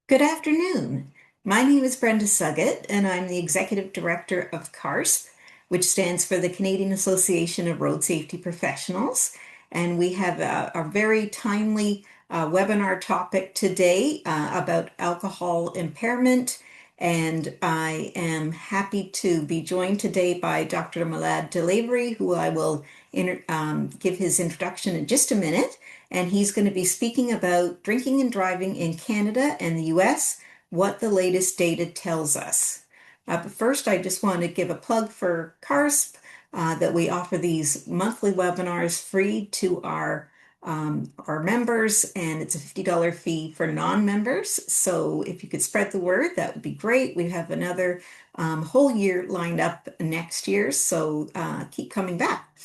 Good afternoon. My name is Brenda Suggett, and I'm the Executive Director of CARSP, which stands for the Canadian Association of Road Safety Professionals. And we have a very timely webinar topic today about alcohol impairment. And I am happy to be joined today by Dr. Malad Delavry, who I will give his introduction in just a minute. And he's going to be speaking about drinking and driving in Canada and the US, what the latest data tells us. But first, I just want to give a plug for CARSP, that we offer these monthly webinars free to our members, and it's a $50 fee for non-members. So if you could spread the word, that would be great. We have another whole year lined up next year, so keep coming back.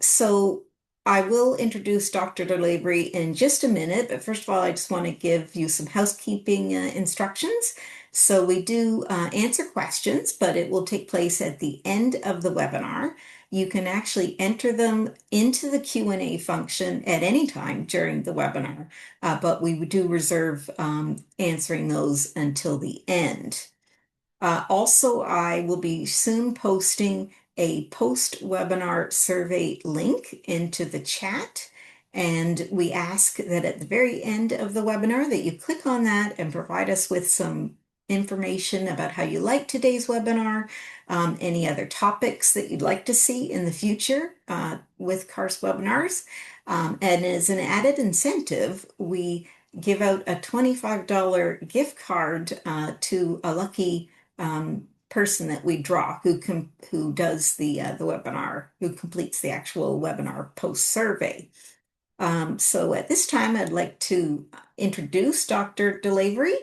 So I will introduce Dr. Delavry in just a minute, but first of all, I just want to give you some housekeeping instructions. So we do answer questions, but it will take place at the end of the webinar. You can actually enter them into the Q&A function at any time during the webinar, but we do reserve answering those until the end. Also, I will be soon posting a post-webinar survey link into the chat. And we ask that at the very end of the webinar that you click on that and provide us with some information about how you like today's webinar, any other topics that you'd like to see in the future with CARS webinars. And as an added incentive, we give out a $25 gift card to a lucky person that we draw who does the webinar, who completes the actual webinar post survey. So at this time, I'd like to introduce Dr. Delavry.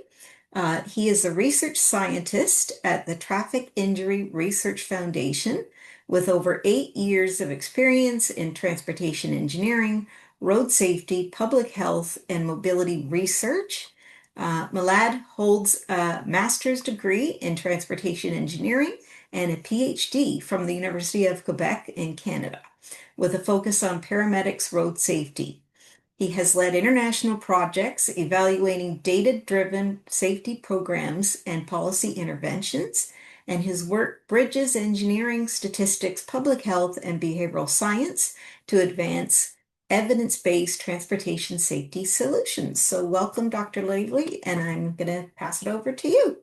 He is a research scientist at the Traffic Injury Research Foundation with over 8 years of experience in transportation engineering, road safety, public health, and mobility research. Malad holds a master's degree in transportation engineering and a PhD from the University of Quebec in Canada, with a focus on paramedics road safety. He has led international projects evaluating data-driven safety programs and policy interventions, and his work bridges engineering, statistics, public health, and behavioral science to advance evidence-based transportation safety solutions. So welcome, Dr. Lavely, and I'm going to pass it over to you.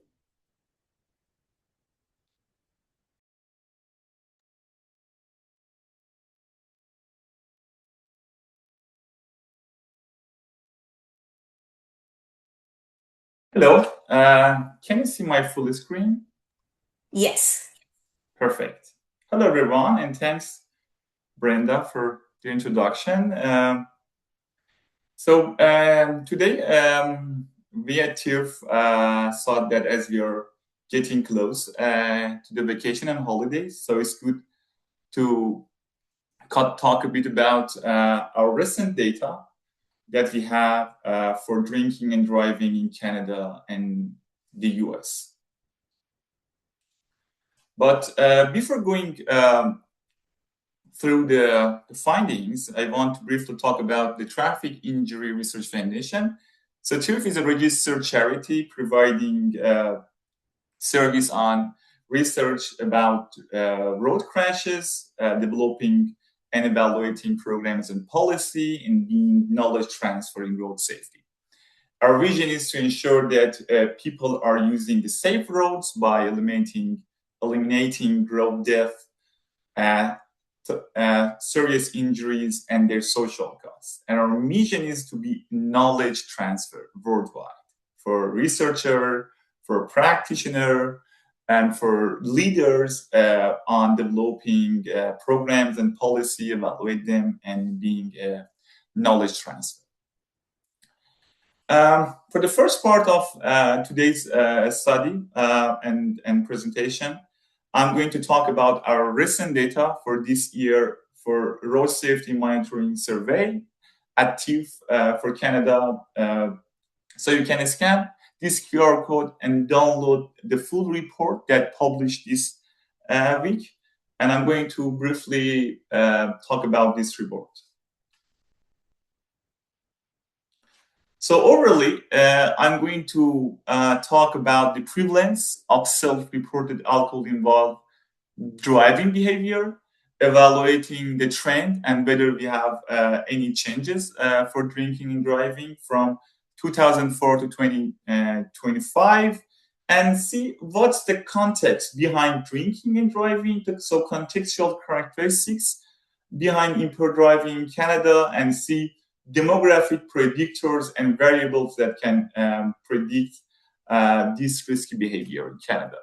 Hello, can you see my full screen? Yes. Perfect. Hello, everyone, and thanks, Brenda, for the introduction. Today, we at TIRF thought that as we are getting close to the vacation and holidays, so it's good to talk a bit about our recent data that we have for drinking and driving in Canada and the US. But before going through the findings, I want to briefly talk about the Traffic Injury Research Foundation. So TIRF is a registered charity providing service on research about road crashes, developing and evaluating programs and policy, and being knowledge transfer in road safety. Our vision is to ensure that people are using the safe roads by eliminating road death, serious injuries, and their social costs. And our mission is to be knowledge transfer worldwide for researcher, for practitioner, and for leaders on developing programs and policy, evaluate them, and being knowledge transfer. For the first part of today's study and presentation, I'm going to talk about our recent data for this year for road safety monitoring survey at TIRF for Canada. So you can scan this QR code and download the full report that published this week. And I'm going to briefly talk about this report. So overly, I'm going to talk about the prevalence of self-reported alcohol-involved driving behavior, evaluating the trend and whether we have any changes for drinking and driving from 2004 to 2025, and see what's the context behind drinking and driving, so contextual characteristics behind impaired driving in Canada, and see demographic predictors and variables that can predict this risky behavior in Canada.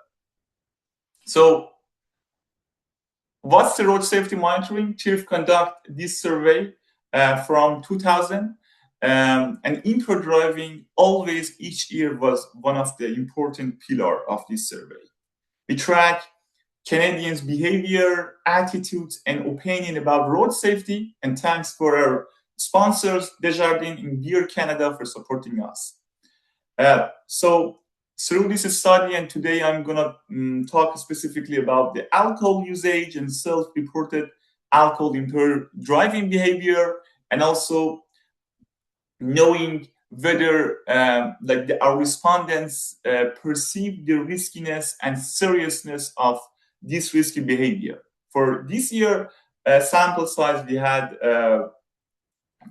So what's the road safety monitoring? TIRF conduct this survey from 2000, and impaired driving always each year was one of the important pillar of this survey. We track Canadians' behavior, attitudes, and opinion about road safety, and thanks for our sponsors, Desjardins and Gear Canada, for supporting us. So through this study, and today I'm gonna talk specifically about the alcohol usage and self-reported alcohol impaired driving behavior, and also knowing whether our respondents perceive the riskiness and seriousness of this risky behavior. For this year sample size, we had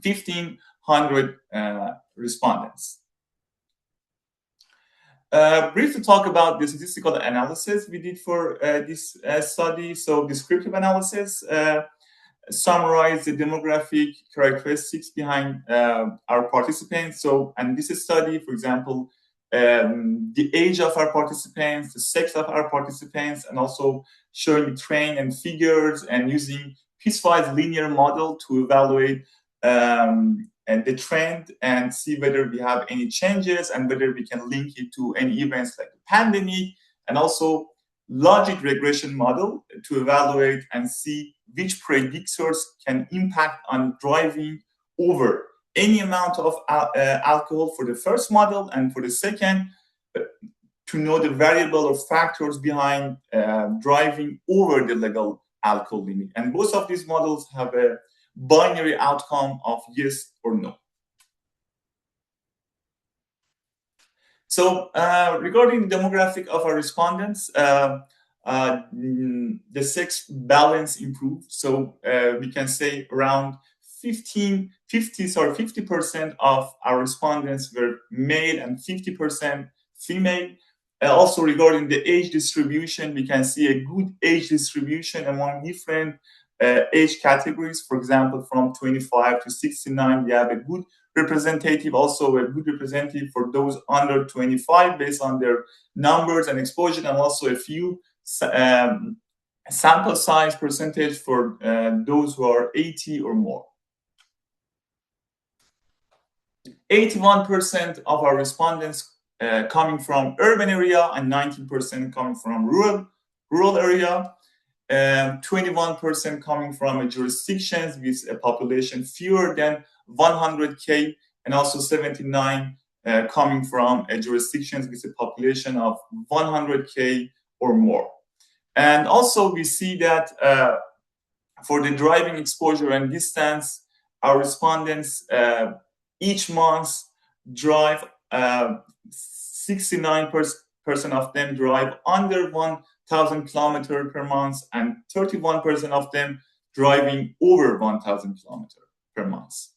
1,500 respondents. Briefly talk about the statistical analysis we did for this study. So descriptive analysis summarize the demographic characteristics behind our participants. So, and this study, for example, the age of our participants, the sex of our participants, and also showing trend and figures, and using piecewise linear model to evaluate and the trend and see whether we have any changes and whether we can link it to any events like the pandemic, and also logic regression model to evaluate and see which predictors can impact on driving over any amount of alcohol for the first model, and for the second, to know the variable or factors behind driving over the legal alcohol limit. And both of these models have a binary outcome of yes or no. So regarding the demographic of our respondents, the sex balance improved. So we can say around 50% of our respondents were male and 50% female. Also regarding the age distribution, we can see a good age distribution among different age categories. For example, from 25 to 69, we have a good representative, also a good representative for those under 25 based on their numbers and exposure, and also a few sample size percentage for those who are 80 or more. 81% of our respondents coming from urban area, and 19% coming from rural area. 21% coming from jurisdictions with a population fewer than 100K, and also 79 coming from jurisdictions with a population of 100K or more. And also we see that for the driving exposure and distance, our respondents each month drive 69% of them drive under 1,000 kilometers per month, and 31% of them driving over 1,000 kilometers per month.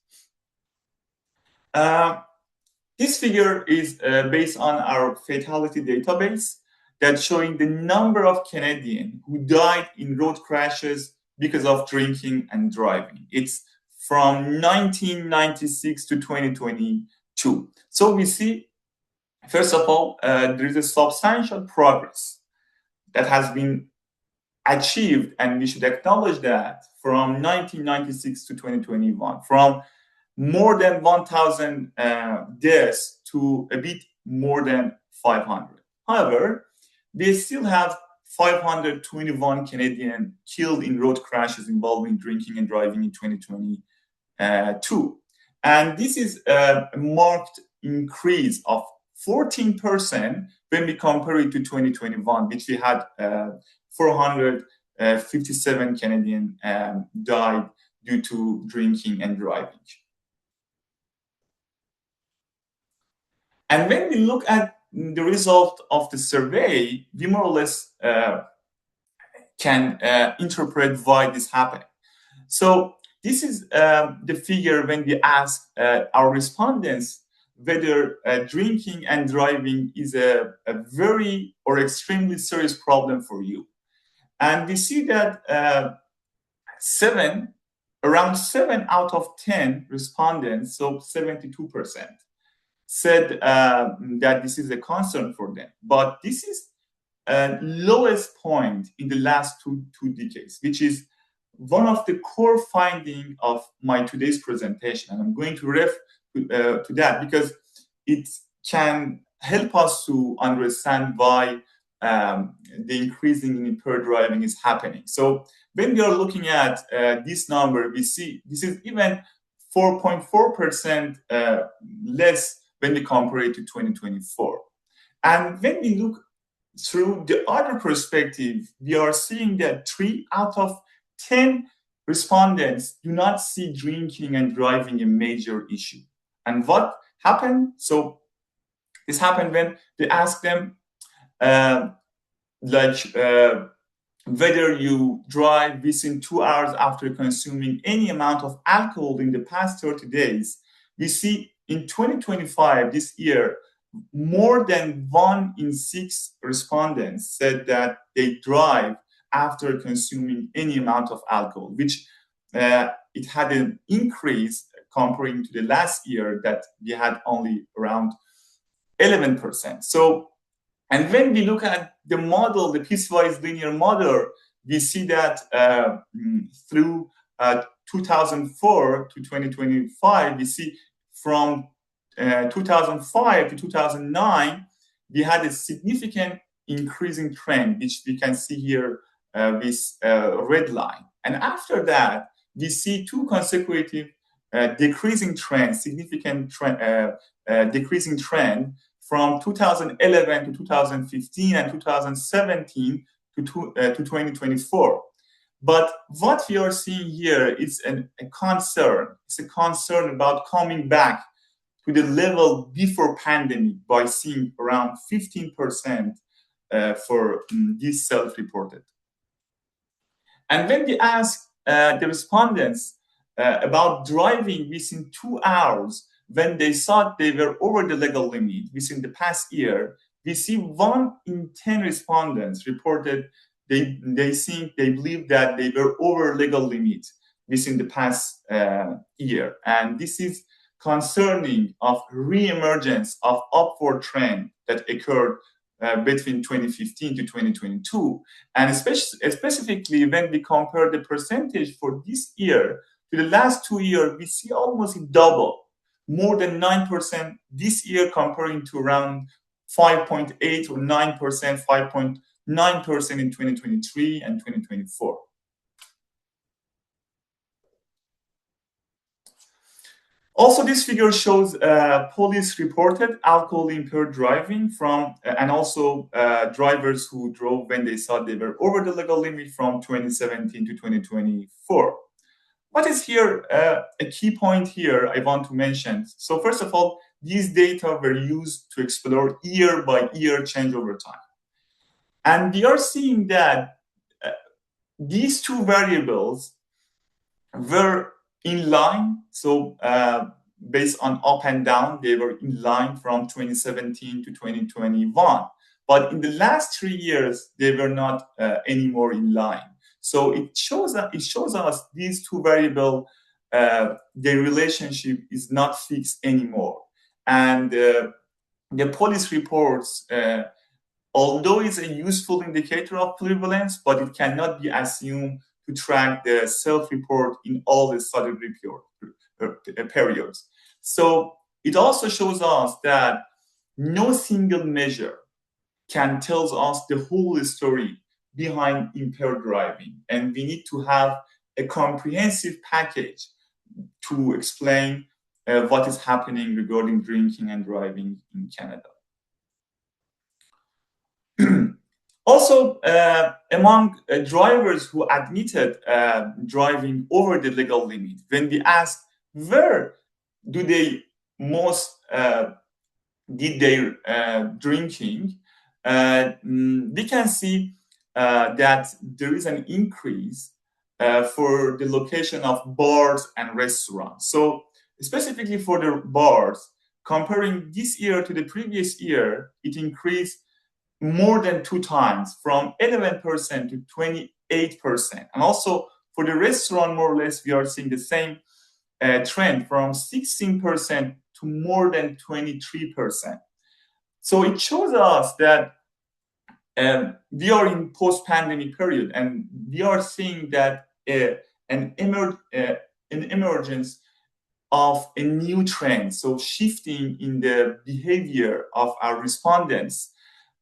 This figure is based on our fatality database that's showing the number of Canadians who died in road crashes because of drinking and driving. It's from 1996 to 2022. So we see, first of all, there is a substantial progress that has been achieved, and we should acknowledge that, from 1996 to 2021, from more than 1,000 deaths to a bit more than 500. However, we still have 521 Canadians killed in road crashes involving drinking and driving in 2022. And this is a marked increase of 14% when we compare it to 2021, which we had 457 Canadians died due to drinking and driving. And when we look at the result of the survey, we more or less can interpret why this happened. So this is the figure when we ask our respondents whether drinking and driving is a very or extremely serious problem for you. And we see that around 7 out of 10 respondents, so 72%, said that this is a concern for them. But this is lowest point in the last two decades, which is one of the core findings of my today's presentation. And I'm going to refer to that because it can help us to understand why the increasing in impaired driving is happening. So when we are looking at this number, we see this is even 4.4% less when we compare it to 2024. And when we look through the other perspective, we are seeing that 3 out of 10 respondents do not see drinking and driving a major issue. And what happened? So this happened when they asked them whether you drive within 2 hours after consuming any amount of alcohol in the past 30 days. We see in 2025, this year, more than 1 in 6 respondents said that they drive after consuming any amount of alcohol, which it had an increase comparing to the last year that we had only around 11%. So, and when we look at the model, the piecewise linear model, we see that through 2004 to 2025, we see from 2005 to 2009, we had a significant increasing trend, which we can see here with red line. And after that, we see 2 consecutive decreasing trends, significant decreasing trend from 2011 to 2015 and 2017 to 2024. But what we are seeing here is a concern. It's a concern about coming back to the level before pandemic by seeing around 15% for this self-reported. And when we ask the respondents about driving within 2 hours when they thought they were over the legal limit within the past year, we see 1 in 10 respondents reported they believe that they were over legal limit within the past year. And this is concerning of re-emergence of upward trend that occurred between 2015 to 2022. And specifically when we compare the percentage for this year to the last 2 years, we see almost double, more than 9% this year comparing to around 5.8 or 9%, 5.9% in 2023 and 2024. Also, this figure shows police-reported alcohol-impaired driving from, and also drivers who drove when they thought they were over the legal limit from 2017 to 2024. What is here a key point here I want to mention? So first of all, these data were used to explore year-by-year change over time. And we are seeing that these 2 variables were in line. So based on up and down, they were in line from 2017 to 2021. But in the last 3 years, they were not anymore in line. So it shows us these 2 variables, their relationship is not fixed anymore. And the police reports, although it's a useful indicator of prevalence, but it cannot be assumed to track the self-report in all the study periods. So it also shows us that no single measure can tell us the whole story behind impaired driving. And we need to have a comprehensive package to explain what is happening regarding drinking and driving in Canada. Also, among drivers who admitted driving over the legal limit, when we asked where do they most did their drinking, we can see that there is an increase for the location of bars and restaurants. So specifically for the bars, comparing this year to the previous year, it increased more than 2 times, from 11% to 28%. And also for the restaurant, more or less, we are seeing the same trend, from 16% to more than 23%. So it shows us that we are in post-pandemic period, and we are seeing that an emergence of a new trend, so shifting in the behavior of our respondents.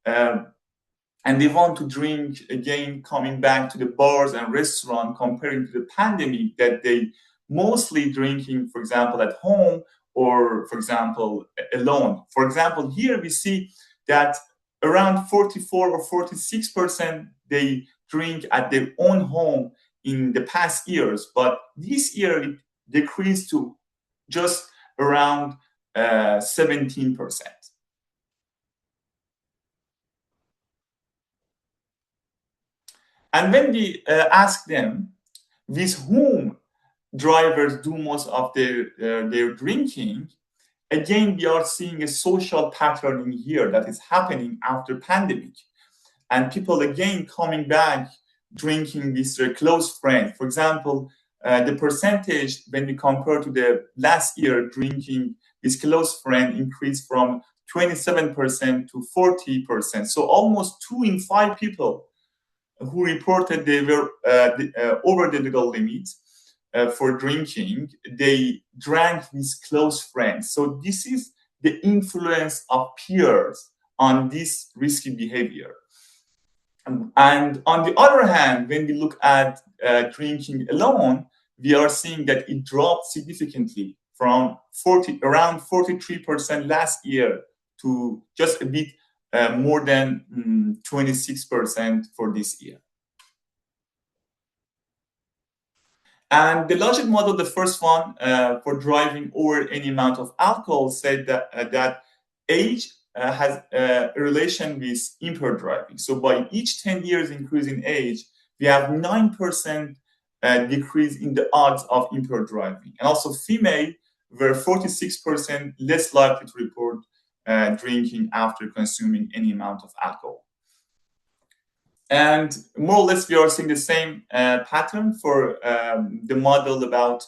And they want to drink again, coming back to the bars and restaurants, comparing to the pandemic that they mostly drinking, for example, at home, or for example, alone. For example, here we see that around 44 or 46% they drink at their own home in the past years, but this year it decreased to just around 17%. And when we ask them with whom drivers do most of their drinking, again, we are seeing a social pattern in here that is happening after pandemic. And people again coming back drinking with their close friends. For example, the percentage when we compare to the last year drinking with close friend increased from 27% to 40%. So almost 2 in 5 people who reported they were over the legal limit for drinking, they drank with close friends. So this is the influence of peers on this risky behavior. And on the other hand, when we look at drinking alone, we are seeing that it dropped significantly from around 43% last year to just a bit more than 26% for this year. And the logic model, the first one for driving over any amount of alcohol, said that age has a relation with impaired driving. So by each 10 years increase in age, we have 9% decrease in the odds of impaired driving. And also female were 46% less likely to report drinking after consuming any amount of alcohol. And more or less, we are seeing the same pattern for the model about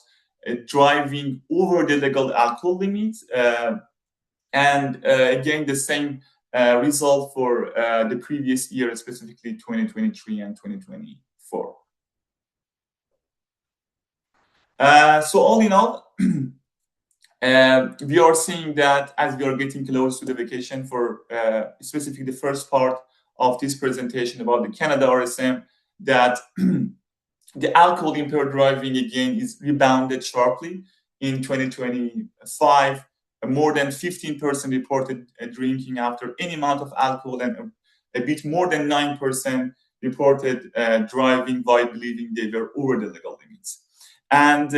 driving over the legal alcohol limits. And again, the same result for the previous year, specifically 2023 and 2024. So all in all, we are seeing that as we are getting close to the vacation, for specifically the first part of this presentation about the Canada RSM, that the alcohol impaired driving again is rebounded sharply in 2025. More than 15% reported drinking after any amount of alcohol, and a bit more than 9% reported driving while believing they were over the legal limits. And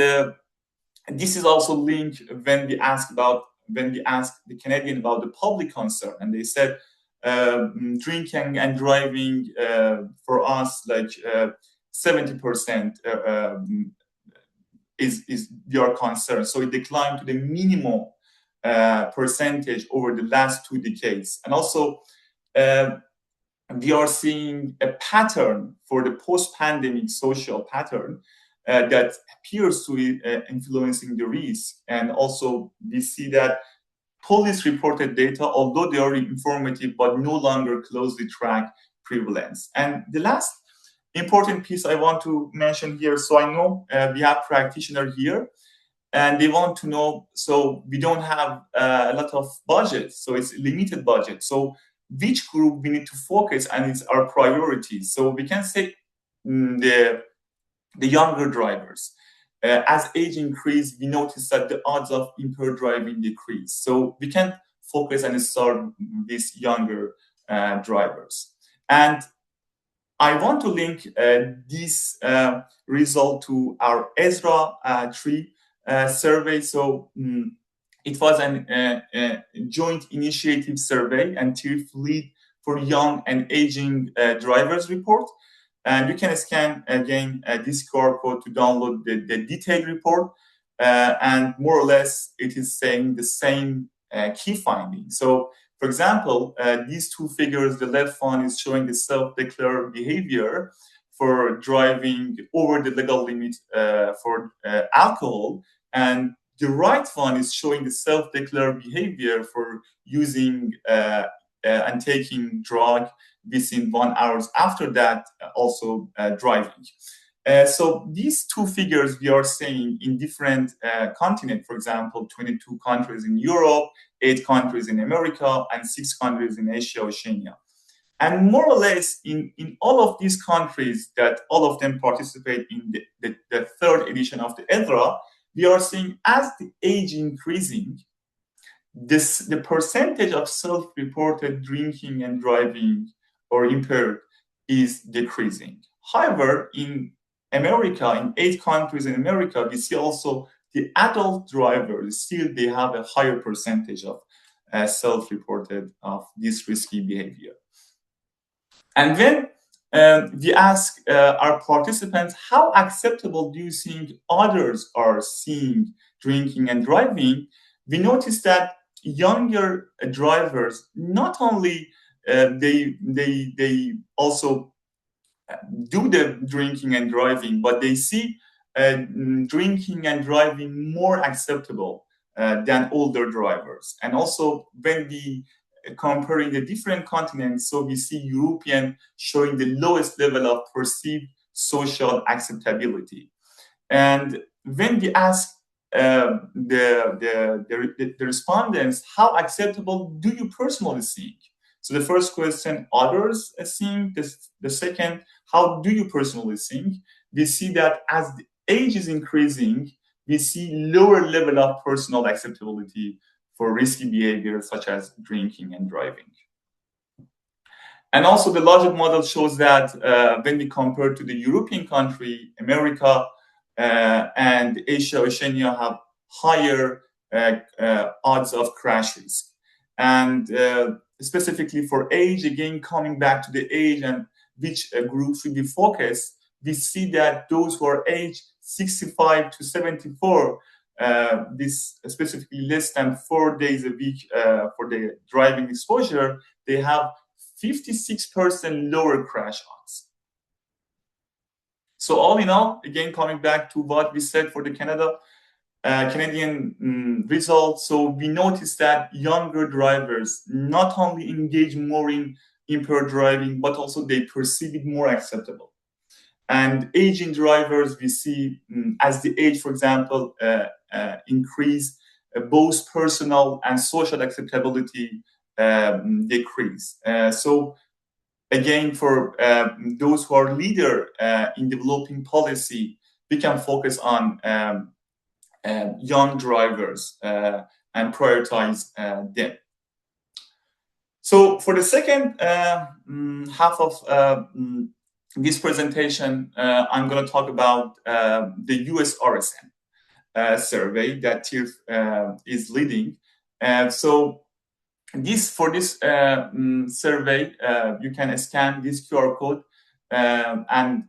this is also linked when we asked the Canadian about the public concern, and they said drinking and driving for us, like 70% is your concern. So it declined to the minimum percentage over the last 2 decades. And also we are seeing a pattern for the post-pandemic social pattern that appears to be influencing the risk. And also we see that police reported data, although they are informative, but no longer closely track prevalence. And the last important piece I want to mention here, so I know we have practitioners here, and they want to know, so we don't have a lot of budget, so it's limited budget. So which group we need to focus, and it's our priorities. So we can say the younger drivers. As age increase, we notice that the odds of impaired driving decrease. So we can focus and start these younger drivers. And I want to link this result to our ESRA 3 survey. So It was a joint initiative survey and TIRF lead for young and aging drivers report. And you can scan again this QR code to download the detailed report. And more or less, it is saying the same key findings. So, for example, these two figures, the left one is showing the self-declared behavior for driving over the legal limit for alcohol, and the right one is showing the self-declared behavior for using and taking drug within 1 hour after that, also driving. So these two figures we are seeing in different continents, for example, 22 countries in Europe, 8 countries in America, and 6 countries in Asia, Oceania. And more or less in all of these countries that all of them participate in the third edition of the EDRA, we are seeing as the age increasing, the percentage of self-reported drinking and driving or impaired is decreasing. However, in America, in 8 countries in America, we see also the adult drivers, still they have a higher percentage of self-reported of this risky behavior. And then we ask our participants, how acceptable do you think others are seeing drinking and driving? We noticed that younger drivers, not only they also do the drinking and driving, but they see drinking and driving more acceptable than older drivers. And also when we comparing the different continents, so we see European showing the lowest level of perceived social acceptability. And when we ask the respondents, how acceptable do you personally think? So the first question, others think. The second, how do you personally think? We see that as the age is increasing, we see lower level of personal acceptability for risky behavior such as drinking and driving. And also the logic model shows that when we compare to the European country, America and Asia, Oceania have higher odds of crash risk. And specifically for age, again, coming back to the age and which group should be focused, we see that those who are aged 65 to 74, this specifically less than 4 days a week for the driving exposure, they have 56% lower crash odds. So all in all, again, coming back to what we said for the Canadian results, so we noticed that younger drivers not only engage more in impaired driving, but also they perceive it more acceptable. And aging drivers, we see as the age, for example, increase, both personal and social acceptability decrease. So again, for those who are leader in developing policy, we can focus on young drivers and prioritize them. So for the second half of this presentation, I'm going to talk about the US RSM survey that TIRF is leading. So for this survey, you can scan this QR code and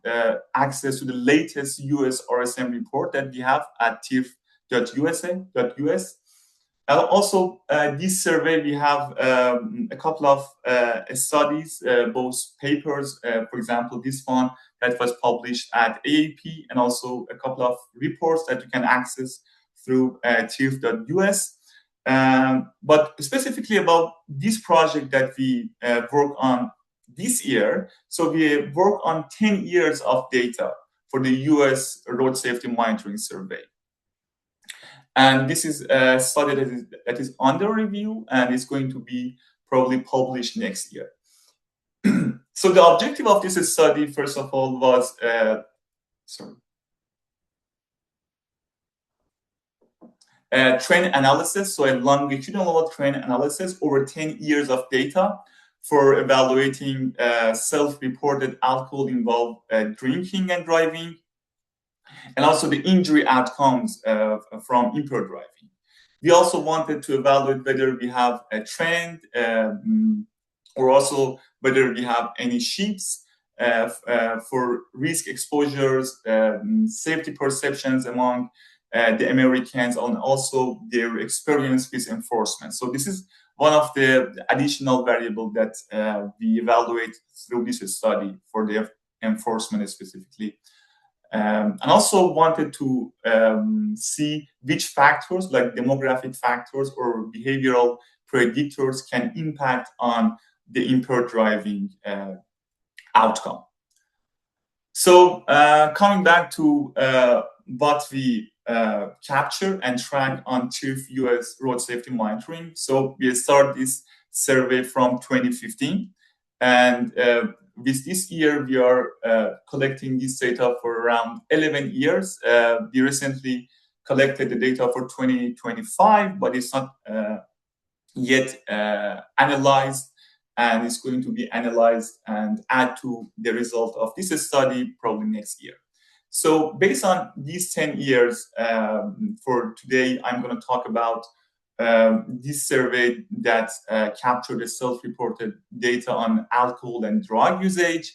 access to the latest US RSM report that we have at tirf.usa.us. Also, this survey, we have a couple of studies, both papers, for example, this one that was published at AAP, and also a couple of reports that you can access through tirf.us. But specifically about this project that we work on this year, so we work on 10 years of data for the US Road Safety Monitoring Survey. And this is a study that is under review and is going to be probably published next year. So the objective of this study, first of all, was trend analysis, so a longitudinal trend analysis over 10 years of data for evaluating self-reported alcohol-involved drinking and driving, and also the injury outcomes from impaired driving. We also wanted to evaluate whether we have a trend or also whether we have any shifts for risk exposures, safety perceptions among the Americans, and also their experience with enforcement. So this is one of the additional variables that we evaluate through this study for the enforcement specifically. And also wanted to see which factors like demographic factors or behavioral predictors can impact on the impaired driving outcome. So coming back to what we capture and track on TÜV US road safety monitoring. So we started this survey from 2015, and with this year we are collecting this data for around 11 years. We recently collected the data for 2025, but it's not yet analyzed, and it's going to be analyzed and add to the result of this study probably next year. So based on these 10 years, for today, I'm going to talk about this survey that captured the self-reported data on alcohol and drug usage,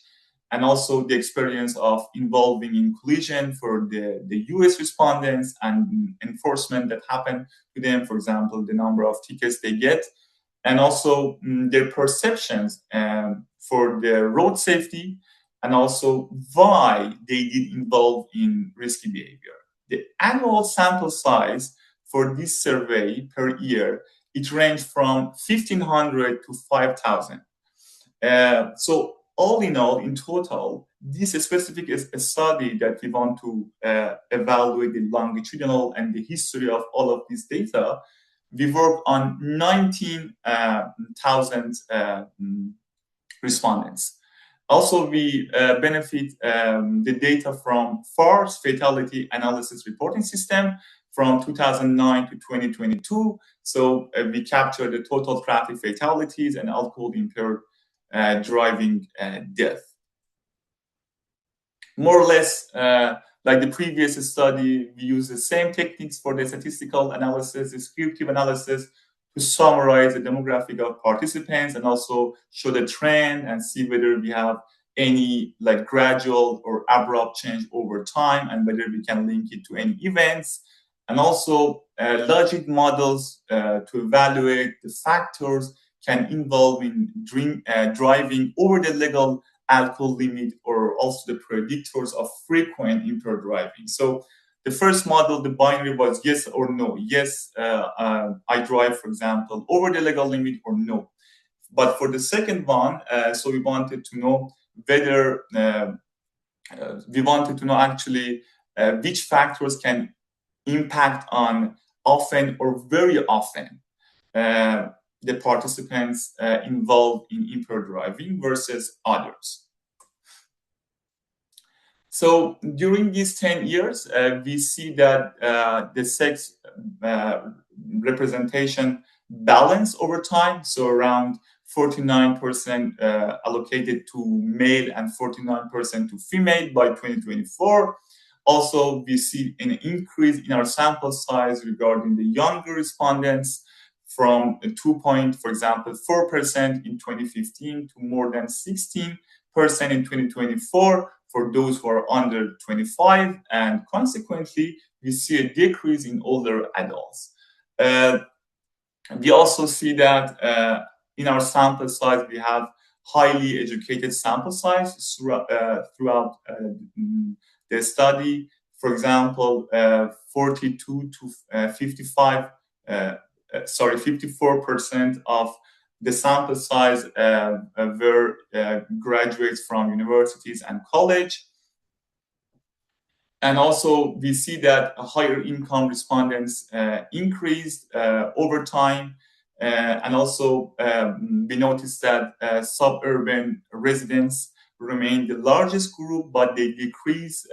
and also the experience of involving in collision for the US respondents and enforcement that happened to them, for example, the number of tickets they get, and also their perceptions for the road safety, and also why they did involve in risky behavior. The annual sample size for this survey per year, it ranged from 1,500 to 5,000. So all in all, in total, this specific is a study that we want to evaluate the longitudinal and the history of all of this data. We worked on 19,000 respondents. Also, we benefit the data from FARS, Fatality Analysis Reporting System, from 2009 to 2022. So we capture the total traffic fatalities and alcohol impaired driving death. More or less, like the previous study, we use the same techniques for the statistical analysis, descriptive analysis, to summarize the demographic of participants and also show the trend and see whether we have any like gradual or abrupt change over time and whether we can link it to any events. And also logic models to evaluate the factors can involve in driving over the legal alcohol limit, or also the predictors of frequent impaired driving. So the first model, the binary, was yes or no. Yes, I drive, for example, over the legal limit, or no. But for the second one, so we wanted to know whether actually which factors can impact on often or very often the participants involved in impaired driving versus others. So during these 10 years, we see that the sex representation balance over time. So around 49% allocated to male and 49% to female by 2024. Also, we see an increase in our sample size regarding the younger respondents from 2.4% in 2015 to more than 16% in 2024 for those who are under 25, and consequently, we see a decrease in older adults. We also see that in our sample size, we have highly educated sample size throughout the study. For example, 42 to 54% of the sample size were graduates from universities and college. And also, we see that higher income respondents increased over time. And also, we noticed that suburban residents remain the largest group, but they decrease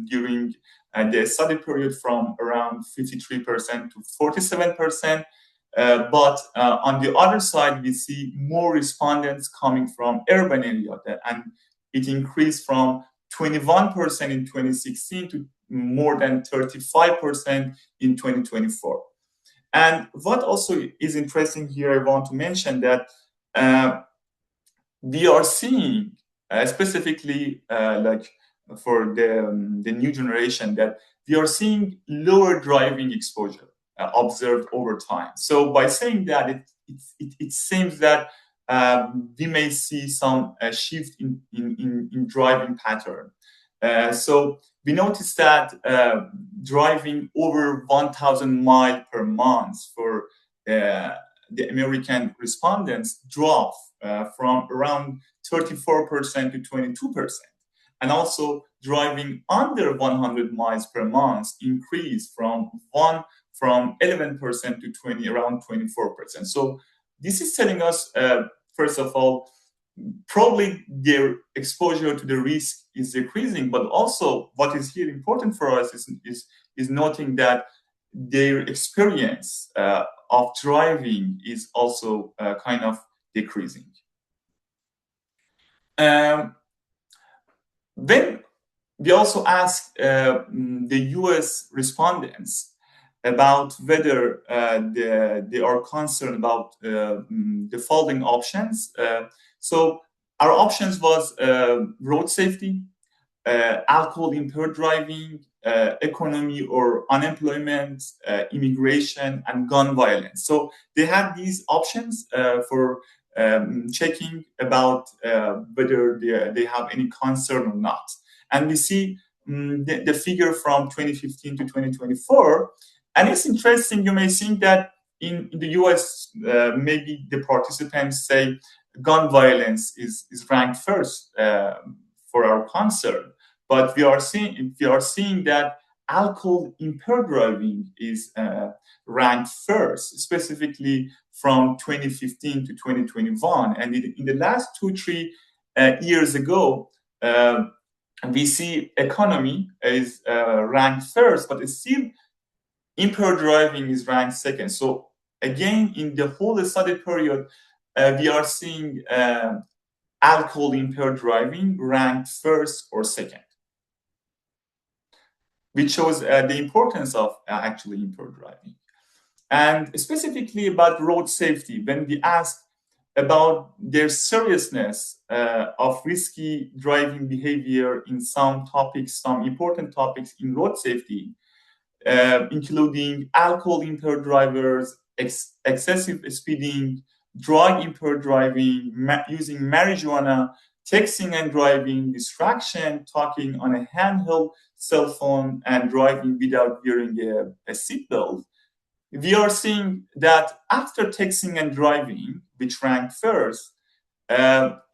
during the study period from around 53% to 47%. But on the other side, we see more respondents coming from urban area, and it increased from 21% in 2016 to more than 35% in 2024. And what also is interesting here, I want to mention that we are seeing specifically like for the new generation, that we are seeing lower driving exposure observed over time. So by saying that, it seems that we may see some shift in driving pattern. So we noticed that driving over 1,000 miles per month for the American respondents dropped from around 34% to 22%. And also driving under 100 miles per month increased from 11% to around 24%. So this is telling us, first of all, probably their exposure to the risk is decreasing, but also what is here important for us is noting that their experience of driving is also kind of decreasing. Then we also asked the US respondents about whether they are concerned about the following options. So our options was road safety, alcohol impaired driving, economy or unemployment, immigration, and gun violence. So they had these options for checking about whether they have any concern or not. And we see the figure from 2015 to 2024. And it's interesting, you may think that in the US, maybe the participants say gun violence is ranked first for our concern. But we are seeing that alcohol impaired driving is ranked first, specifically from 2015 to 2021. And in the last 2-3 years ago, we see economy is ranked first, but it's still impaired driving is ranked second. So again, in the whole study period, we are seeing alcohol impaired driving ranked first or second, which shows the importance of actually impaired driving. And specifically about road safety, when we asked about their seriousness of risky driving behavior in some topics, some important topics in road safety, including alcohol impaired drivers, excessive speeding, drug impaired driving, using marijuana, texting and driving, distraction, talking on a handheld cell phone, and driving without wearing a seatbelt. We are seeing that after texting and driving, which ranked first,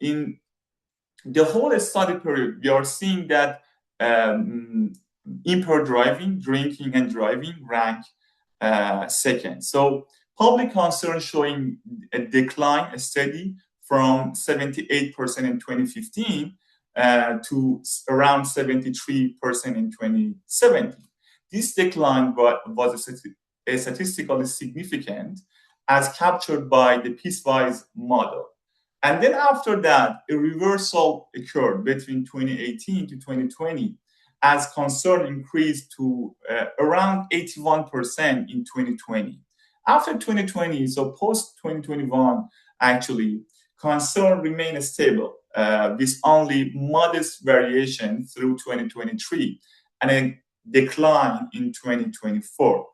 in the whole study period, we are seeing that impaired driving, drinking and driving rank second. So public concern showing a decline, a steady from 78% in 2015 to around 73% in 2017. This decline was statistically significant as captured by the piecewise model. And then after that, a reversal occurred between 2018 to 2020 as concern increased to around 81% in 2020. After 2020, so post 2021, actually, concern remained stable with only modest variation through 2023 and a decline in 2024.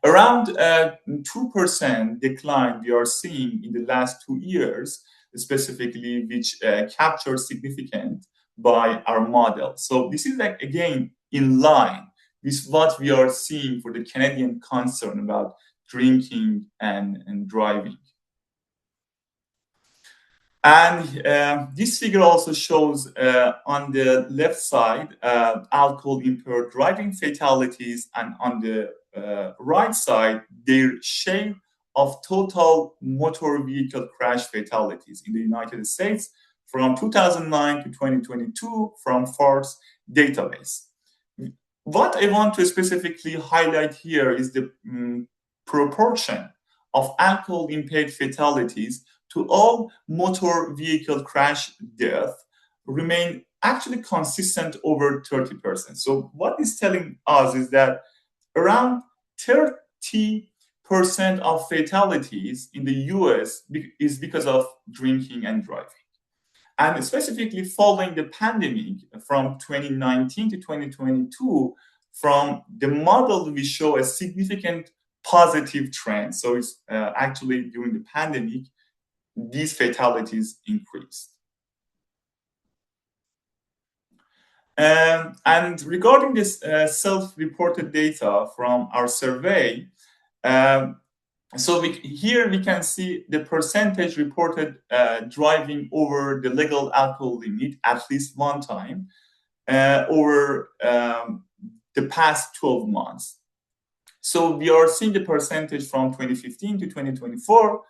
Around 2% decline we are seeing in the last 2 years, specifically, which captured significant by our model. So this is like, again, in line with what we are seeing for the Canadian concern about drinking and driving. And this figure also shows on the left side alcohol impaired driving fatalities, and on the right side their share of total motor vehicle crash fatalities in the United States from 2009 to 2022 from FARS database. What I want to specifically highlight here is the proportion of alcohol impaired fatalities to all motor vehicle crash death remain actually consistent over 30%. So what is telling us is that around 30 of fatalities in the US is because of drinking and driving. And specifically following the pandemic from 2019 to 2022, from the model, we show a significant positive trend. So it's actually during the pandemic, these fatalities increased. And regarding this self-reported data from our survey, so here we can see the percentage reported driving over the legal alcohol limit at least one time over the past 12 months. So we are seeing the percentage from 2015 to 2024.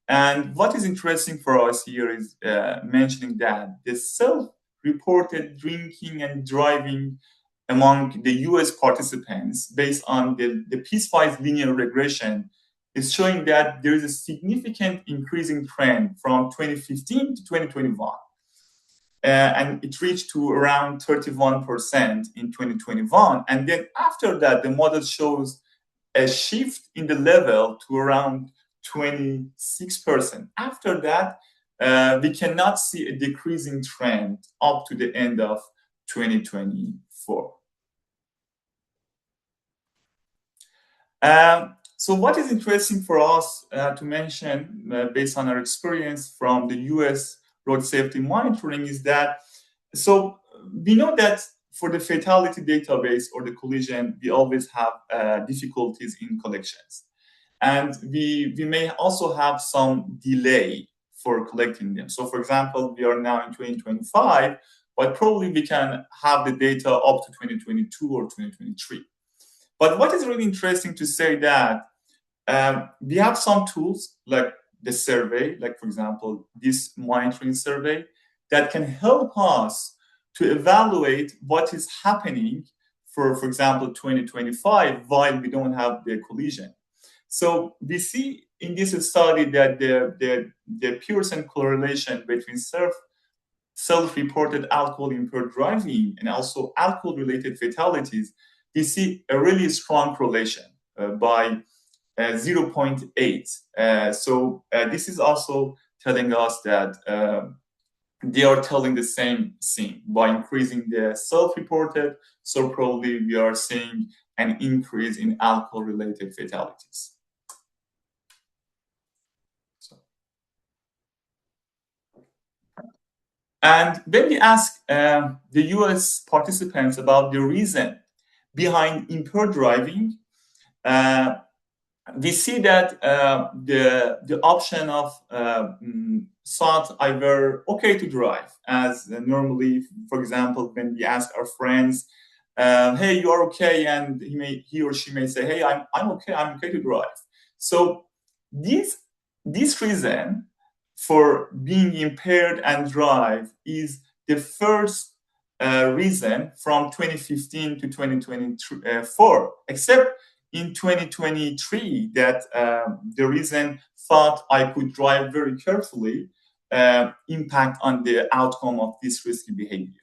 And what is interesting for us here is mentioning that the self-reported drinking and driving among the US participants based on the piecewise linear regression is showing that there is a significant increasing trend from 2015 to 2021. And it reached to around 31% in 2021. And then after that, the model shows a shift in the level to around 26%. After that, we cannot see a decreasing trend up to the end of 2024. So what is interesting for us to mention based on our experience from the US road safety monitoring is that, so we know that for the fatality database or the collision, we always have difficulties in collections. And we may also have some delay for collecting them. So for example, we are now in 2025, but probably we can have the data up to 2022 or 2023. But what is really interesting to say that we have some tools like the survey, like for example, this monitoring survey that can help us to evaluate what is happening for example, 2025 while we don't have the collision. So we see in this study that the Pearson correlation between self-reported alcohol-impaired driving and also alcohol-related fatalities, we see a really strong correlation by 0.8. So this is also telling us that they are telling the same thing by increasing the self-reported. So probably we are seeing an increase in alcohol-related fatalities. And when we ask the US participants about the reason behind impaired driving, we see that the option of thought I were okay to drive, as normally, for example, when we ask our friends, hey, you are okay, and he or she may say, hey, I'm okay to drive. So this reason for being impaired and drive is the first reason from 2015 to 2024, except in 2023 that the reason thought I could drive very carefully impact on the outcome of this risky behavior.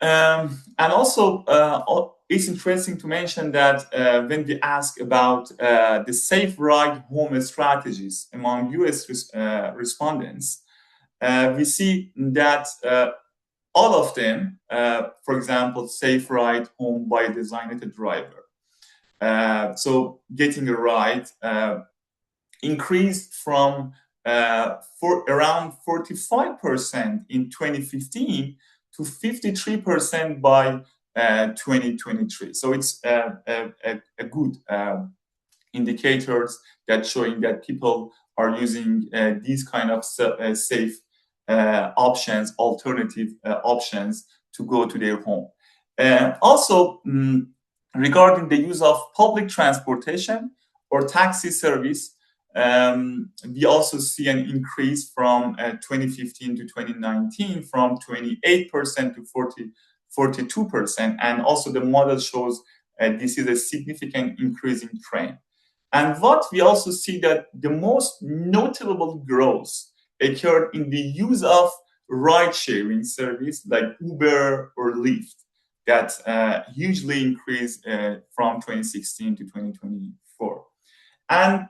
And also, it's interesting to mention that when we ask about the safe ride home strategies among US respondents, we see that all of them, for example, safe ride home by a designated driver. So getting a ride increased from for around 45% in 2015 to 53% by 2023. So it's a good indicators that showing that people are using these kind of safe options, alternative options to go to their home. Also, regarding the use of public transportation or taxi service, we also see an increase from 2015 to 2019 from 28% to 42%. And also the model shows this is a significant increasing trend. And what we also see that the most notable growth occurred in the use of ride-sharing service like Uber or Lyft. that hugely increased from 2016 to 2024. And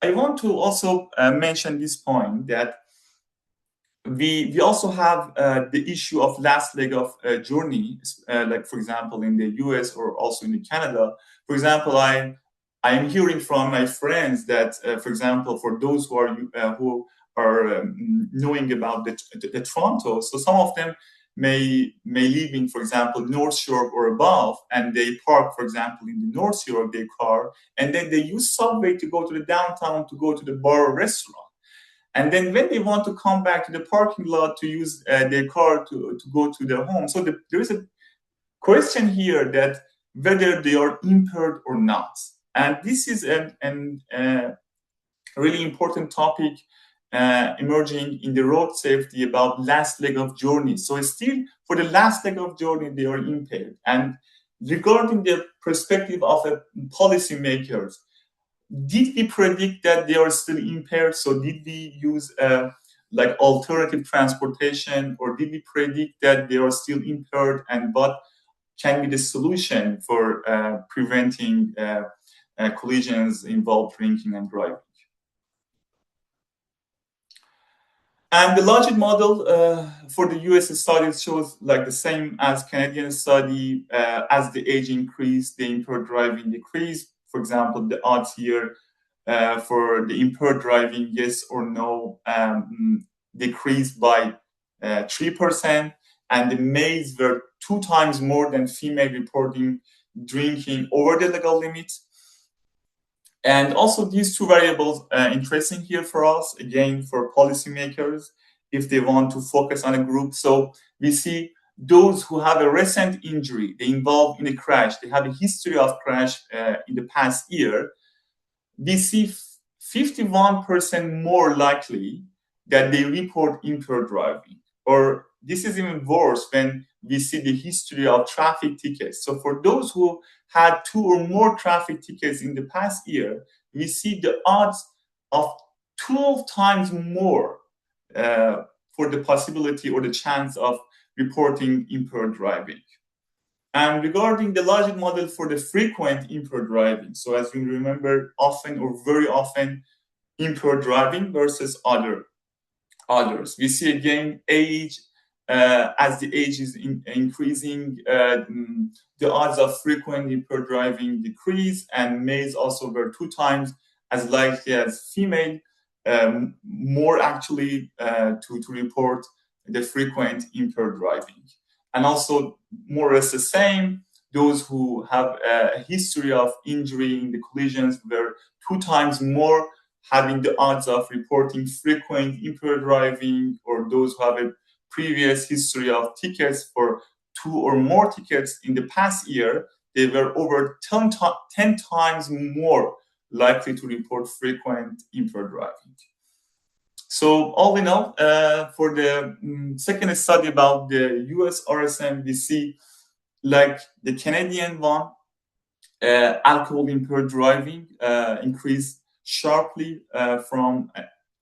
I want to also mention this point that we also have the issue of last leg of journey, like for example in the US or also in Canada. For example, I am hearing from my friends that, for example, for those who are knowing about the Toronto, so some of them may live in, for example, North Shore or above, and they park, for example, in the North Shore of their car, and then they use subway to go to the downtown to go to the bar or restaurant. And then when they want to come back to the parking lot to use their car to go to their home, so there is a question here that whether they are impaired or not. And this is a really important topic emerging in the road safety about last leg of journey. So still, for the last leg of journey, they are impaired. And regarding the perspective of a policymakers, did we predict that they are still impaired? So did we use like alternative transportation, or did we predict that they are still impaired, and what can be the solution for preventing collisions involved drinking and driving? And the logic model for the US study shows like the same as Canadian study. As the age increased, the impaired driving decreased. For example, the odds here for the impaired driving, yes or no, decreased by 3%, and the males were 2 times more than female reporting drinking over the legal limit. And also these two variables interesting here for us, again, for policymakers, if they want to focus on a group. So we see those who have a recent injury, they involved in a crash, they have a history of crash in the past year, we see 51% more likely that they report impaired driving. Or this is even worse when we see the history of traffic tickets. So for those who had 2 or more traffic tickets in the past year, we see the odds of 12 times more for the possibility or the chance of reporting impaired driving. And regarding the logic model for the frequent impaired driving, so as we remember, often or very often impaired driving versus others. We see again age, as the age is increasing, the odds of frequent impaired driving decrease, and males also were 2 times as likely as female, more actually to report the frequent impaired driving. And also more or less the same, those who have a history of injury in the collisions were 2 times more having the odds of reporting frequent impaired driving, or those who have a previous history of tickets for 2 or more tickets in the past year, they were over 10 times more likely to report frequent impaired driving. So all in all, for the second study about the US RSM, we see like the Canadian one, alcohol impaired driving increased sharply from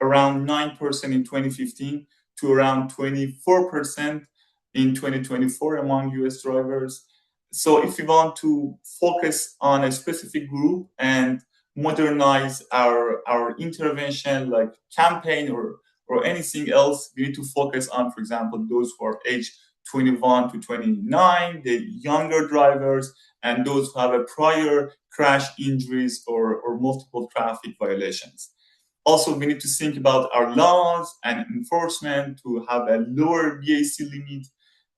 around 9% in 2015 to around 24% in 2024 among US drivers. So if we want to focus on a specific group and modernize our intervention, like campaign or anything else, we need to focus on, for example, those who are aged 21 to 29, the younger drivers, and those who have a prior crash injuries or multiple traffic violations. Also, we need to think about our laws and enforcement to have a lower VAC limit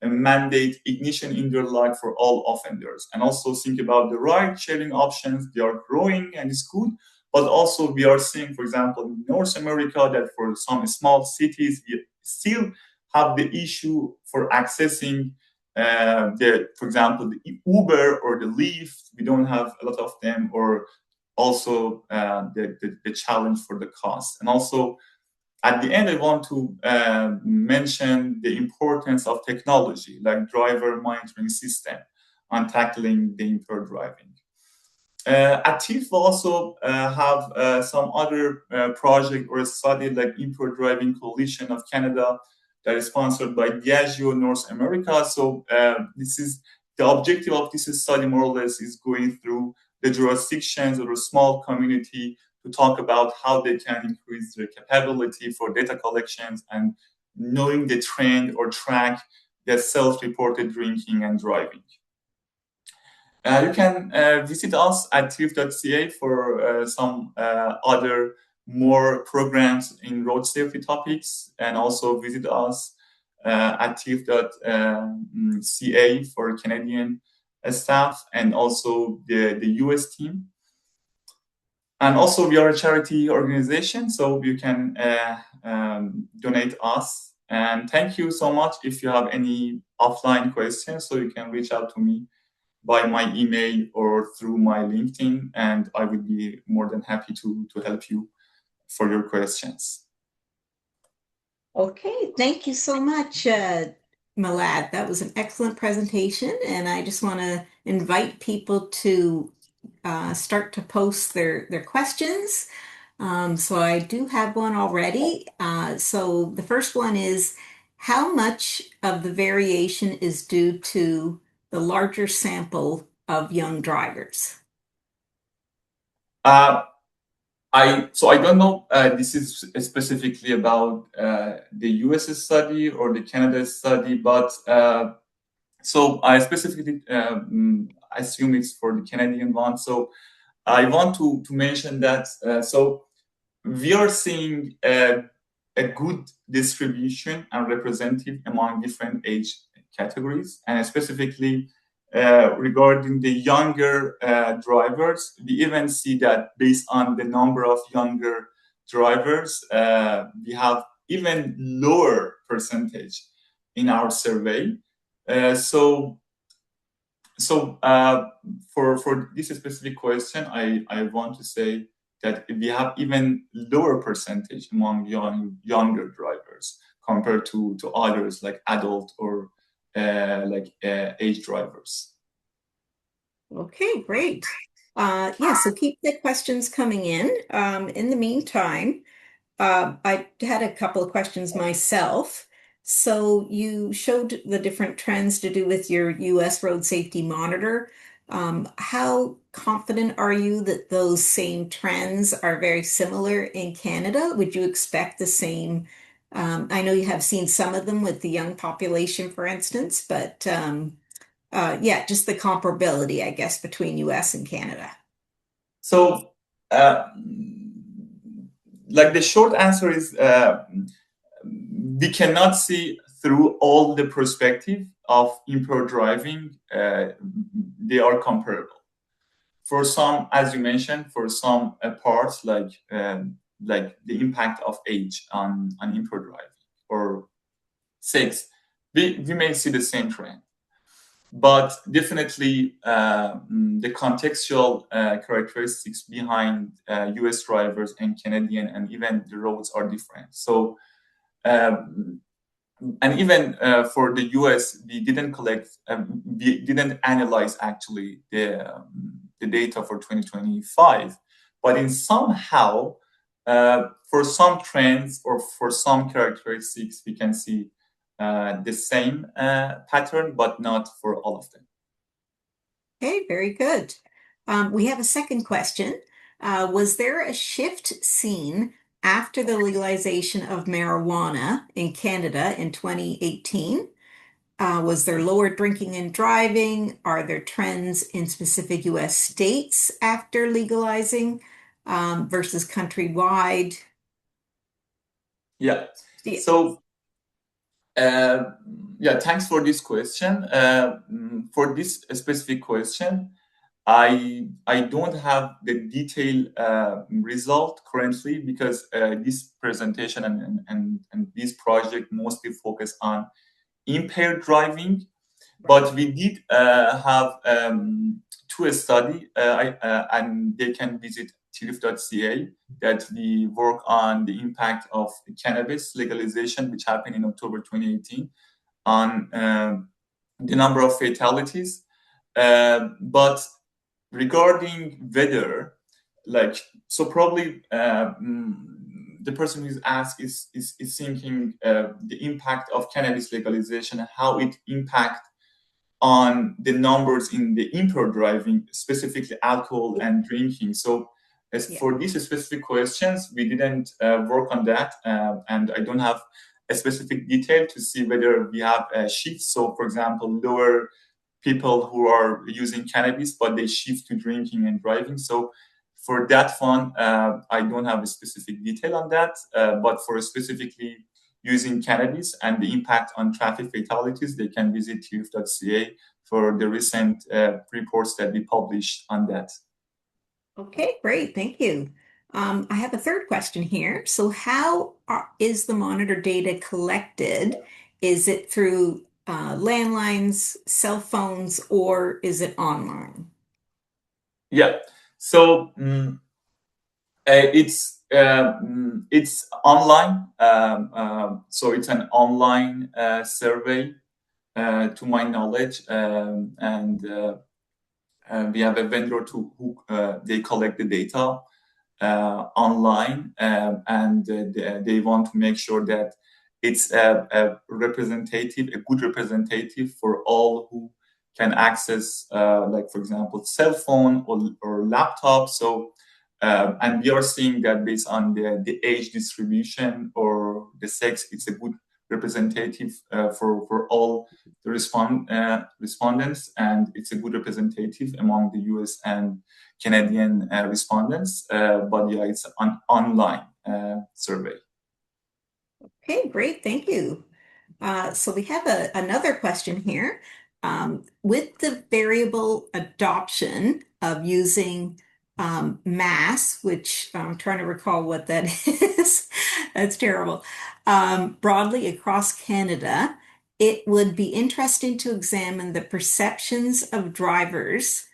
and mandate ignition in their life for all offenders. And also think about the ride-sharing options. They are growing and it's good. But also we are seeing, for example, in North America, that for some small cities, we still have the issue for accessing for example, the Uber or the Lyft. We don't have a lot of them, or also the challenge for the cost. And also, at the end, I want to mention the importance of technology, like driver monitoring system, on tackling the impaired driving. At TIFF, we also have some other project or study like Impaired Driving Coalition of Canada that is sponsored by Diageo North America. So this is the objective of this study more or less is going through the jurisdictions or a small community to talk about how they can increase their capability for data collections and knowing the trend or track the self-reported drinking and driving. You can visit us at TRIF.ca for some other more programs in road safety topics, and also visit us at TRIF.ca for Canadian staff and also the US team. And also we are a charity organization, so you can donate us. And thank you so much. If you have any offline questions, so you can reach out to me by my email or through my LinkedIn, and I would be more than happy to help you for your questions. Okay, thank you so much, Milad. That was an excellent presentation, and I just want to invite people to start to post their questions. So I do have one already. So the first one is, how much of the variation is due to the larger sample of young drivers? I don't know. This is specifically about the US study or the Canada study, but so I specifically assume it's for the Canadian one. So I want to mention that. So we are seeing a good distribution and representative among different age categories, and specifically regarding the younger drivers, we even see that based on the number of younger drivers, we have even lower percentage in our survey. So for this specific question, I want to say that we have even lower percentage among younger drivers compared to others like adult or age drivers. Okay, great. Yeah, so keep the questions coming in. In the meantime, I had a couple of questions myself. So you showed the different trends to do with your US Road Safety Monitor. How confident are you that those same trends are very similar in Canada? Would you expect the same? I know you have seen some of them with the young population, for instance, but yeah, just the comparability, I guess, between US and Canada. So, like the short answer is we cannot see through all the perspective of impaired driving. They are comparable. For some, as you mentioned, for some parts like the impact of age on impaired driving or sex, we may see the same trend. But definitely, the contextual characteristics behind US drivers and Canadian and even the roads are different. So, and even for the US, we didn't analyze actually the data for 2025, but in somehow, for some trends or for some characteristics, we can see the same pattern, but not for all of them. Okay, very good. We have a second question. Was there a shift seen after the legalization of marijuana in Canada in 2018? Was there lower drinking and driving? Are there trends in specific US states after legalizing versus countrywide? Yeah. Yeah. So, yeah, thanks for this question. For this specific question, I don't have the detailed result currently because this presentation and this project mostly focus on impaired driving. But we did have two study, and they can visit TRIF.ca, that we work on the impact of cannabis legalization, which happened in October 2018, on the number of fatalities. But regarding whether, like, so probably the person who's asked is thinking the impact of cannabis legalization and how it impact on the numbers in the impaired driving, specifically alcohol and drinking. So as Yeah. for these specific questions, we didn't work on that, and I don't have a specific detail to see whether we have shifts. So, for example, lower people who are using cannabis, but they shift to drinking and driving. So, for that one, I don't have a specific detail on that. But for specifically using cannabis and the impact on traffic fatalities, they can visit TÜV.ca for the recent reports that we published on that. Okay, great. Thank you. I have a third question here. So, is the monitor data collected? Is it through landlines, cell phones, or is it online? Yeah. So it's online. So it's an online survey, to my knowledge, and we have a vendor to who they collect the data online, and they want to make sure that it's a representative, a good representative for all who can access, like for example, cell phone or laptop. So, and we are seeing that based on the age distribution or the sex, it's a good representative for all the respondents, and it's a good representative among the US and Canadian respondents. But yeah, it's an online survey. Okay, great. Thank you. So we have another question here. With the variable adoption of using mass, which I'm trying to recall what that is, that's terrible, broadly across Canada, it would be interesting to examine the perceptions of drivers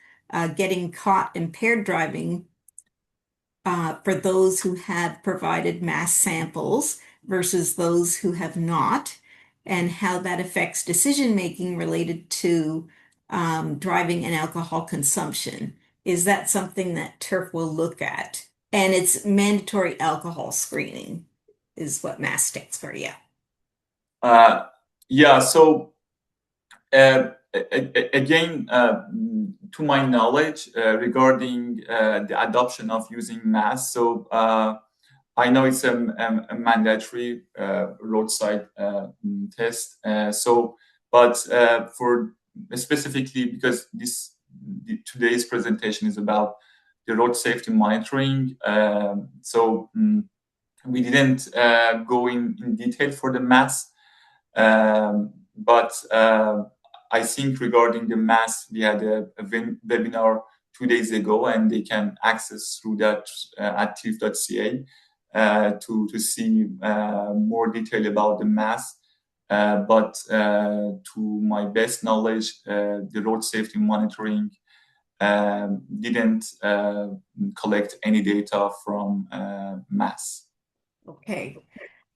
getting caught impaired driving for those who have provided mass samples versus those who have not, and how that affects decision making related to driving and alcohol consumption. Is that something that TURF will look at? And it's mandatory alcohol screening, is what MASS stands for. Yeah. Uh, yeah. So again, to my knowledge, regarding the adoption of using mass, so I know it's a mandatory roadside test. But for specifically because today's presentation is about the road safety monitoring, we didn't go in detail for the mass. But I think regarding the mass, we had a webinar 2 days ago, and they can access through that at TÜV.ca to see more detail about the mass. But to my best knowledge, the road safety monitoring didn't collect any data from mass. Okay.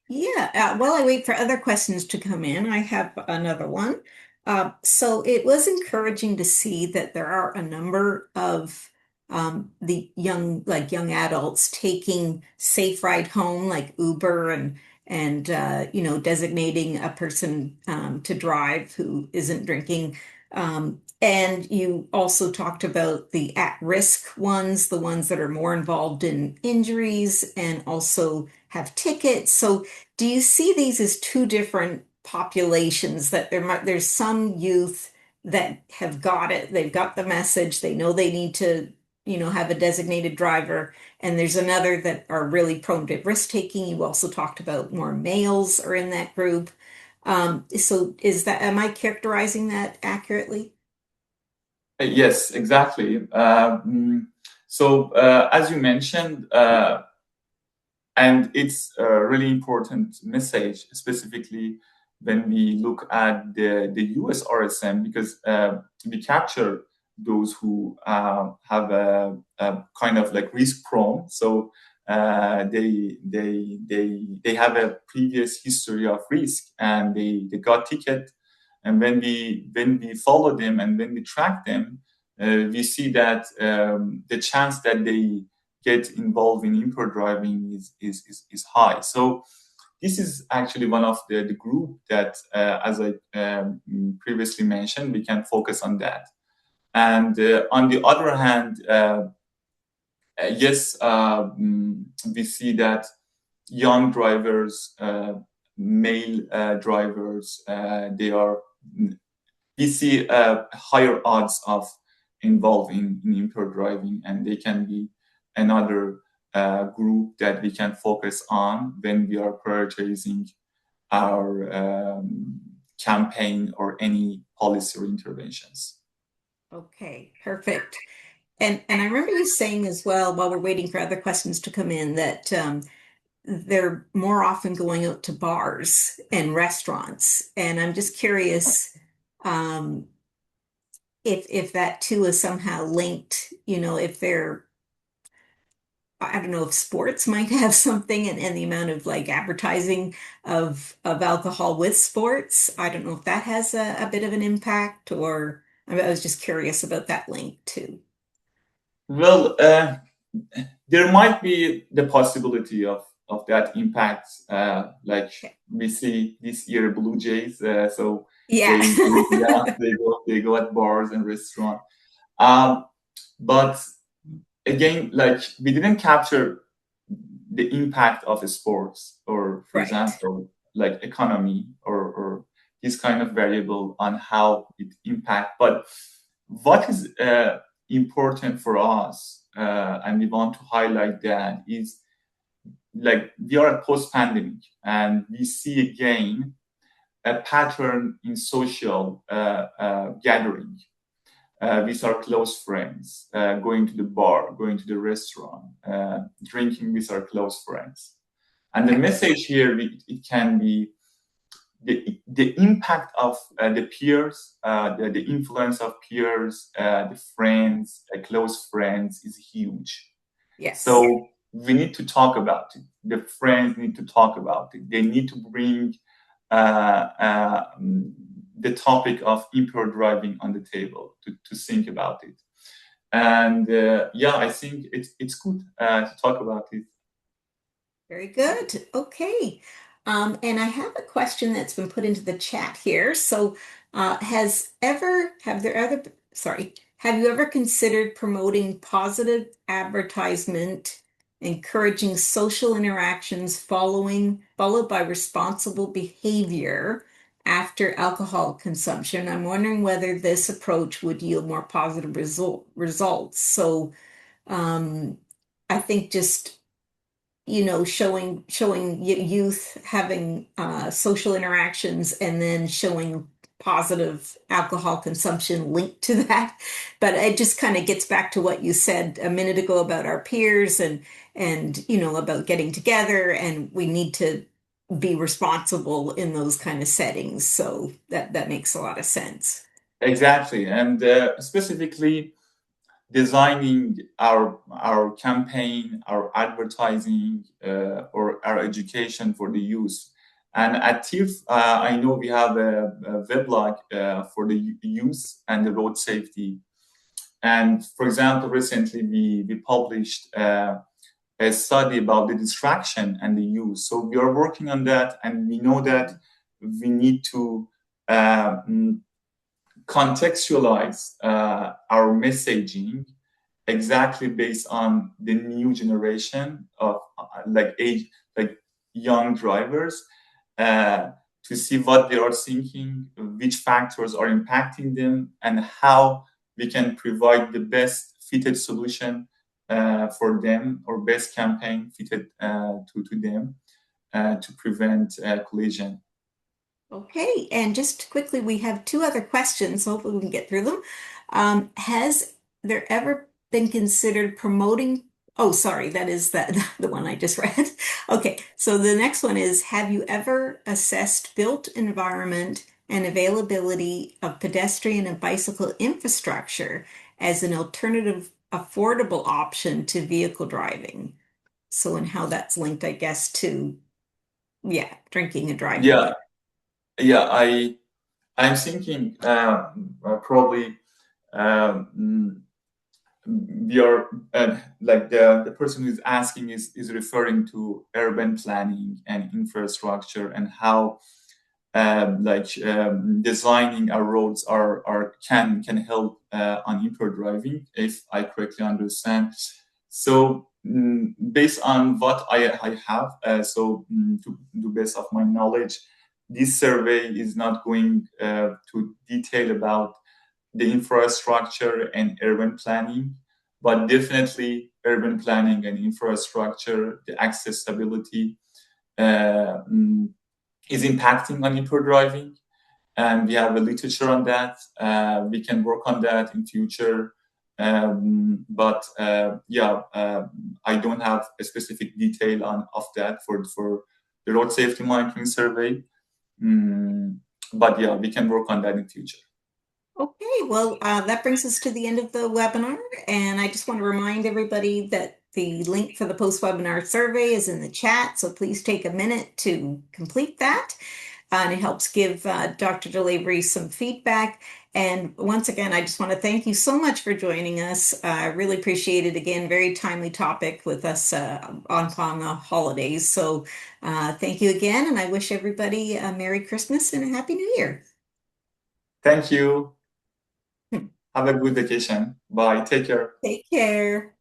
Yeah, while I wait for other questions to come in, I have another one. So it was encouraging to see that there are a number of the young adults taking Safe Ride Home, like Uber, and designating a person to drive who isn't drinking. And you also talked about the at-risk ones, the ones that are more involved in injuries and also have tickets. So do you see these as two different populations that there's some youth that have got it, they've got the message, they know they need to, have a designated driver, and there's another that are really prone to risk taking. You also talked about more males are in that group. So am I characterizing that accurately? Yes, exactly. As you mentioned, and it's a really important message, specifically when we look at the US RSM, because we capture those who have a kind of like risk prone. So they have a previous history of risk, and they got ticket. And when we follow them and when we track them, we see that the chance that they get involved in impaired driving is high. So this is actually one of the group that, as I previously mentioned, we can focus on that. And on the other hand, yes, we see that young drivers, male drivers, we see higher odds of involving in impaired driving, and they can be another group that we can focus on when we are prioritizing our campaign or any policy or interventions. Okay, perfect. And I remember you saying as well, while we're waiting for other questions to come in, that they're more often going out to bars and restaurants. And I'm just curious um, if that too is somehow linked, if they're, I don't know if sports might have something and the amount of like advertising of alcohol with sports. I don't know if that has a bit of an impact, or I was just curious about that link too. Well, there might be the possibility of that impact. Like Okay. we see this year, Blue Jays. So Yeah. they go at bars and restaurants. Um, but again, like we didn't capture the impact of sports, or for Right. example, like economy or this kind of variable on how it impact. But what is important for us, and we want to highlight that, is like we are post-pandemic, and we see again a pattern in social gathering with our close friends, going to the bar, going to the restaurant, drinking with our close friends. And the Okay. message here, it can be the impact of the peers, the influence of peers, the friends, close friends is huge. Yes. So we need to talk about it. The friends need to talk about it. They need to bring uh, uh, the topic of impaired driving on the table to think about it. And yeah, I think it's good to talk about it. Very good. Okay. And I have a question that's been put into the chat here. So, have you ever considered promoting positive advertisement, encouraging social interactions followed by responsible behavior after alcohol consumption? I'm wondering whether this approach would yield more positive results. So, um, I think just showing youth having social interactions and then showing positive alcohol consumption linked to that. But it just kind of gets back to what you said a minute ago about our peers and about getting together, and we need to be responsible in those kind of settings. So that makes a lot of sense. Exactly, and specifically designing our campaign, our advertising, or our education for the youth. And at TIFF, I know we have a weblog for the youth and the road safety. And for example, recently we published a study about the distraction and the use. So we are working on that, and we know that we need to uh, contextualize our messaging exactly based on the new generation of like young drivers, uh, to see what they are thinking, which factors are impacting them, and how we can provide the best fitted solution for them, or best campaign fitted to them to prevent collision. Okay, and just quickly, we have two other questions. Hopefully, we can get through them. Has there ever been considered promoting? Oh, sorry, that is the one I just read. Okay, so the next one is, have you ever assessed built environment and availability of pedestrian and bicycle infrastructure as an alternative, affordable option to vehicle driving? So, and how that's linked, I guess, to, yeah, drinking and driving. Yeah, yeah. I'm thinking probably um, we are like the person who is asking is referring to urban planning and infrastructure and how designing our roads are can help on improved driving, if I correctly understand. So based on what I have, to the best of my knowledge, this survey is not going to detail about the infrastructure and urban planning, but definitely urban planning and infrastructure, the accessibility uh, mm, is impacting on improved driving, and we have a literature on that. We can work on that in future, I don't have a specific detail on of that for the road safety monitoring survey. Mm, but yeah, we can work on that in future. Okay, well, that brings us to the end of the webinar, and I just want to remind everybody that the link for the post-webinar survey is in the chat, so please take a minute to complete that. And it helps give Dr. Delavery some feedback. And once again, I just want to thank you so much for joining us. I really appreciate it. Again, very timely topic with us on the holidays. So thank you again, and I wish everybody a Merry Christmas and a Happy New Year. Thank you. Have a good vacation. Bye. Take care. Take care.